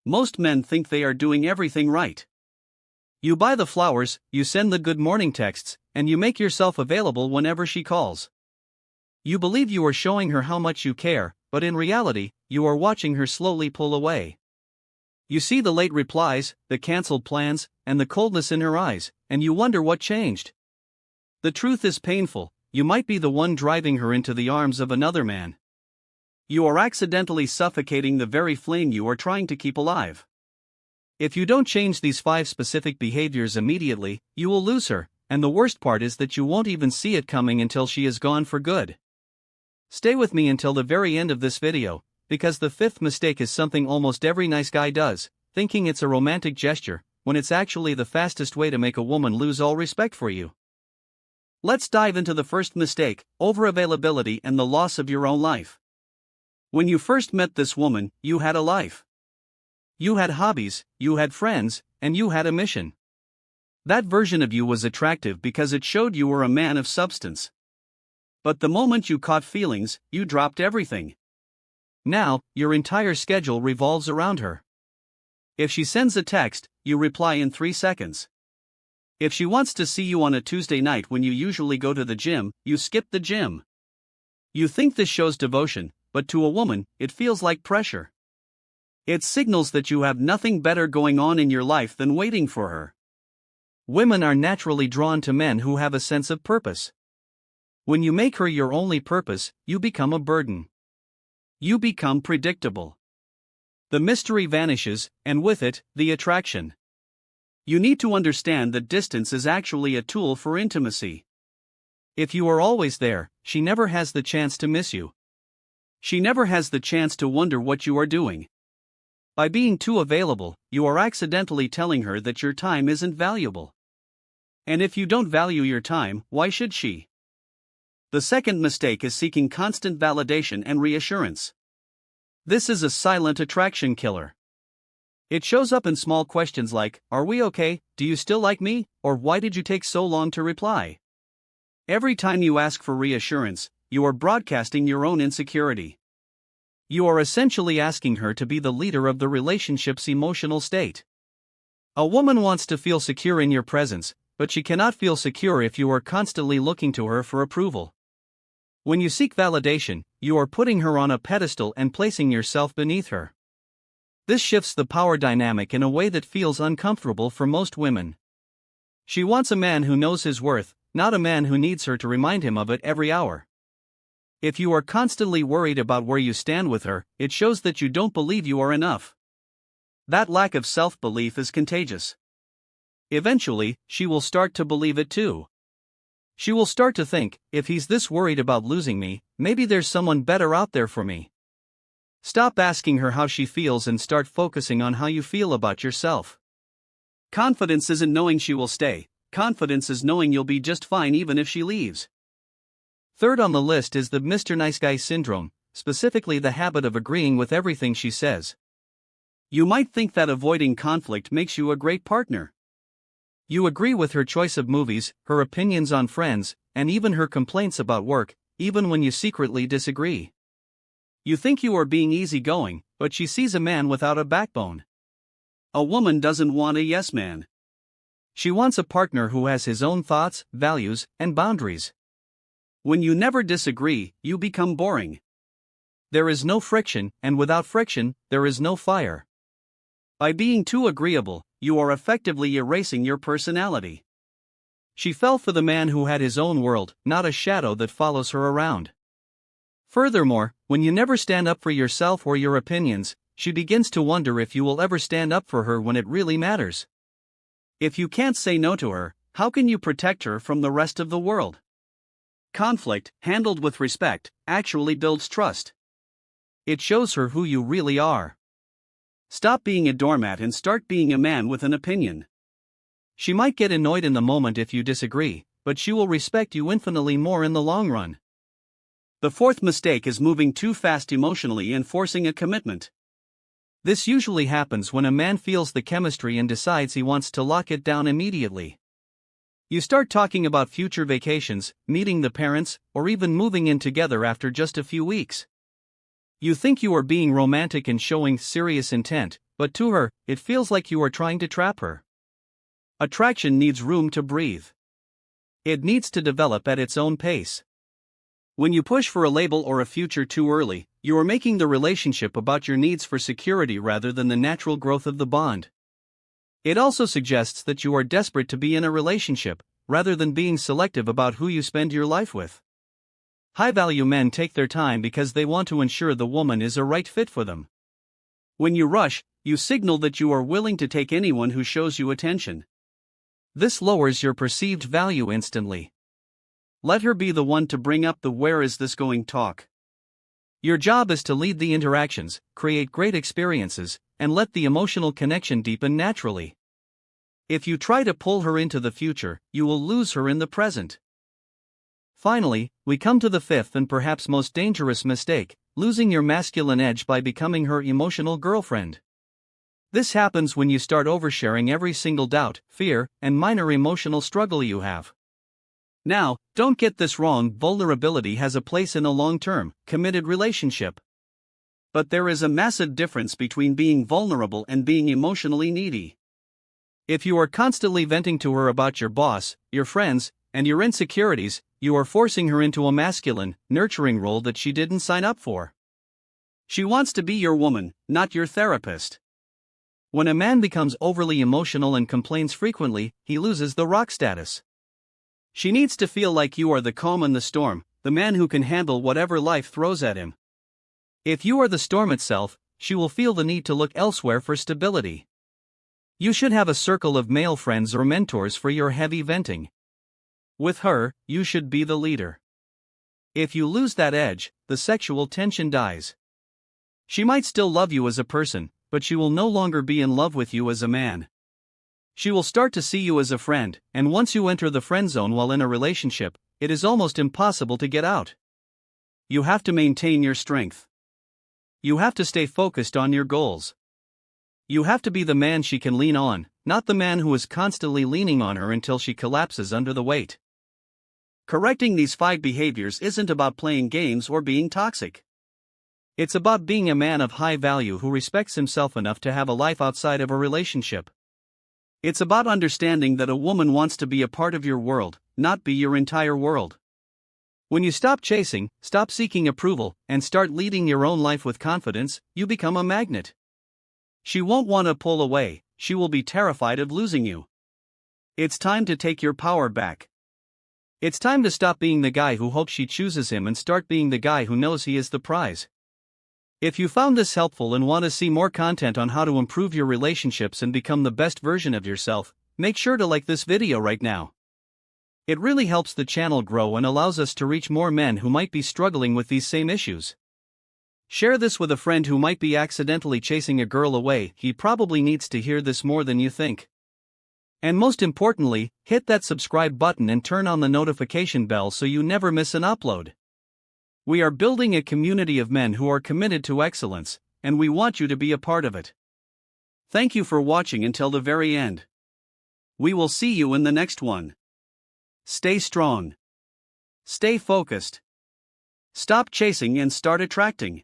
most men think they are doing everything right. You buy the flowers, you send the good morning texts, and you make yourself available whenever she calls. You believe you are showing her how much you care, but in reality, you are watching her slowly pull away. You see the late replies, the cancelled plans, and the coldness in her eyes, and you wonder what changed. The truth is painful. You might be the one driving her into the arms of another man. You are accidentally suffocating the very flame you are trying to keep alive. If you don't change these 5 specific behaviors immediately, you will lose her, and the worst part is that you won't even see it coming until she is gone for good. Stay with me until the very end of this video, because the 5th mistake is something almost every nice guy does, thinking it's a romantic gesture, when it's actually the fastest way to make a woman lose all respect for you. Let's dive into the first mistake, overavailability and the loss of your own life. When you first met this woman, you had a life. You had hobbies, you had friends, and you had a mission. That version of you was attractive because it showed you were a man of substance. But the moment you caught feelings, you dropped everything. Now, your entire schedule revolves around her. If she sends a text, you reply in 3 seconds. If she wants to see you on a Tuesday night when you usually go to the gym, you skip the gym. You think this shows devotion, but to a woman, it feels like pressure. It signals that you have nothing better going on in your life than waiting for her. Women are naturally drawn to men who have a sense of purpose. When you make her your only purpose, you become a burden. You become predictable. The mystery vanishes, and with it, the attraction. You need to understand that distance is actually a tool for intimacy. If you are always there, she never has the chance to miss you. She never has the chance to wonder what you are doing. By being too available, you are accidentally telling her that your time isn't valuable. And if you don't value your time, why should she? The second mistake is seeking constant validation and reassurance. This is a silent attraction killer. It shows up in small questions like, "Are we okay? Do you still like me?" or "Why did you take so long to reply?" Every time you ask for reassurance, you are broadcasting your own insecurity. You are essentially asking her to be the leader of the relationship's emotional state. A woman wants to feel secure in your presence, but she cannot feel secure if you are constantly looking to her for approval. When you seek validation, you are putting her on a pedestal and placing yourself beneath her. This shifts the power dynamic in a way that feels uncomfortable for most women. She wants a man who knows his worth, not a man who needs her to remind him of it every hour. If you are constantly worried about where you stand with her, it shows that you don't believe you are enough. That lack of self-belief is contagious. Eventually, she will start to believe it too. She will start to think, if he's this worried about losing me, maybe there's someone better out there for me. Stop asking her how she feels and start focusing on how you feel about yourself. Confidence isn't knowing she will stay, confidence is knowing you'll be just fine even if she leaves. Third on the list is the Mr. Nice Guy syndrome, specifically the habit of agreeing with everything she says. You might think that avoiding conflict makes you a great partner. You agree with her choice of movies, her opinions on friends, and even her complaints about work, even when you secretly disagree. You think you are being easygoing, but she sees a man without a backbone. A woman doesn't want a yes man. She wants a partner who has his own thoughts, values, and boundaries. When you never disagree, you become boring. There is no friction, and without friction, there is no fire. By being too agreeable, you are effectively erasing your personality. She fell for the man who had his own world, not a shadow that follows her around. Furthermore, when you never stand up for yourself or your opinions, she begins to wonder if you will ever stand up for her when it really matters. If you can't say no to her, how can you protect her from the rest of the world? Conflict, handled with respect, actually builds trust. It shows her who you really are. Stop being a doormat and start being a man with an opinion. She might get annoyed in the moment if you disagree, but she will respect you infinitely more in the long run. The fourth mistake is moving too fast emotionally and forcing a commitment. This usually happens when a man feels the chemistry and decides he wants to lock it down immediately. You start talking about future vacations, meeting the parents, or even moving in together after just a few weeks. You think you are being romantic and showing serious intent, but to her, it feels like you are trying to trap her. Attraction needs room to breathe. It needs to develop at its own pace. When you push for a label or a future too early, you are making the relationship about your needs for security rather than the natural growth of the bond. It also suggests that you are desperate to be in a relationship, rather than being selective about who you spend your life with. High-value men take their time because they want to ensure the woman is a right fit for them. When you rush, you signal that you are willing to take anyone who shows you attention. This lowers your perceived value instantly. Let her be the one to bring up the "where is this going" talk. Your job is to lead the interactions, create great experiences, and let the emotional connection deepen naturally. If you try to pull her into the future, you will lose her in the present. Finally, we come to the fifth and perhaps most dangerous mistake: losing your masculine edge by becoming her emotional girlfriend. This happens when you start oversharing every single doubt, fear, and minor emotional struggle you have. Now, don't get this wrong, vulnerability has a place in a long-term, committed relationship. But there is a massive difference between being vulnerable and being emotionally needy. If you are constantly venting to her about your boss, your friends, and your insecurities, you are forcing her into a masculine, nurturing role that she didn't sign up for. She wants to be your woman, not your therapist. When a man becomes overly emotional and complains frequently, he loses the rock status. She needs to feel like you are the calm in the storm, the man who can handle whatever life throws at him. If you are the storm itself, she will feel the need to look elsewhere for stability. You should have a circle of male friends or mentors for your heavy venting. With her, you should be the leader. If you lose that edge, the sexual tension dies. She might still love you as a person, but she will no longer be in love with you as a man. She will start to see you as a friend, and once you enter the friend zone while in a relationship, it is almost impossible to get out. You have to maintain your strength. You have to stay focused on your goals. You have to be the man she can lean on, not the man who is constantly leaning on her until she collapses under the weight. Correcting these 5 behaviors isn't about playing games or being toxic. It's about being a man of high value who respects himself enough to have a life outside of a relationship. It's about understanding that a woman wants to be a part of your world, not be your entire world. When you stop chasing, stop seeking approval, and start leading your own life with confidence, you become a magnet. She won't want to pull away, she will be terrified of losing you. It's time to take your power back. It's time to stop being the guy who hopes she chooses him and start being the guy who knows he is the prize. If you found this helpful and want to see more content on how to improve your relationships and become the best version of yourself, make sure to like this video right now. It really helps the channel grow and allows us to reach more men who might be struggling with these same issues. Share this with a friend who might be accidentally chasing a girl away. He probably needs to hear this more than you think. And most importantly, hit that subscribe button and turn on the notification bell so you never miss an upload. We are building a community of men who are committed to excellence, and we want you to be a part of it. Thank you for watching until the very end. We will see you in the next one. Stay strong. Stay focused. Stop chasing and start attracting.